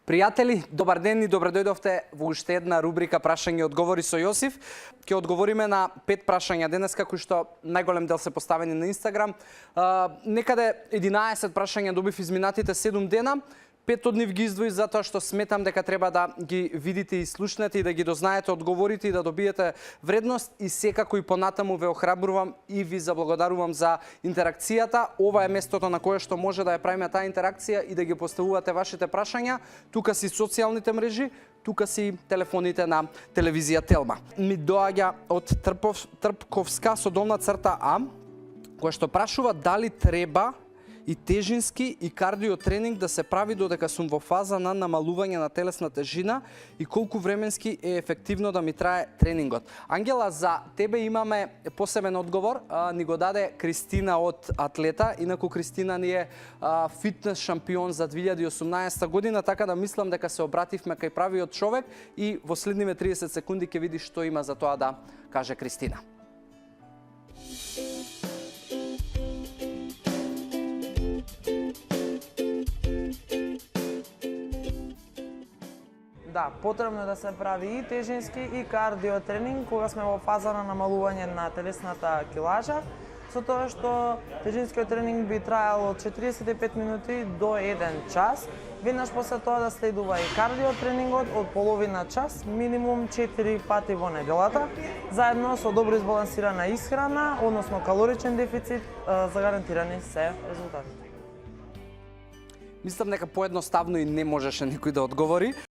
Пријатели, добар ден и добре дојдовте во уште една рубрика Прашање и одговори со Јосиф. Ќе одговориме на 5 прашања денеска, кои што најголем дел се поставени на Инстаграм. Некаде 11 прашања добив изминатите 7 дена. 5 од нив ги издвои затоа што сметам дека треба да ги видите и слушнете и да ги дознаете одговорите и да добиете вредност, и секако и понатаму ве охрабрувам и ви заблагодарувам за интеракцијата. Ова е местото на кое што може да ја правиме таа интеракција и да ги поставувате вашите прашања. Тука си социјалните мрежи, тука си телефоните на телевизија Телма. Ми доаѓа од Трпковска со долна црта А, која што прашува дали треба и тежински и кардио тренинг да се прави додека сум во фаза на намалување на телесна тежина и колку временски е ефективно да ми трае тренингот. Ангела, за тебе имаме посебен одговор. Ни го даде Кристина од Атлета. Инаку Кристина ни е фитнес шампион за 2018 година, така да мислам дека се обративме кај правиот човек и во следниве 30 секунди ќе видиш што има за тоа да каже Кристина. Да, потребно е да се прави и тежински и кардио тренинг кога сме во фаза на намалување на телесната килажа, со тоа што тежинскиот тренинг би траел од 45 минути до 1 час. Веднаш после тоа да следува и кардио тренингот од половина час, минимум 4 пати во неделата, заедно со добро избалансирана исхрана, односно калоричен дефицит, загарантирани се резултатите. Мислам дека поедноставно и не можеше никој да одговори.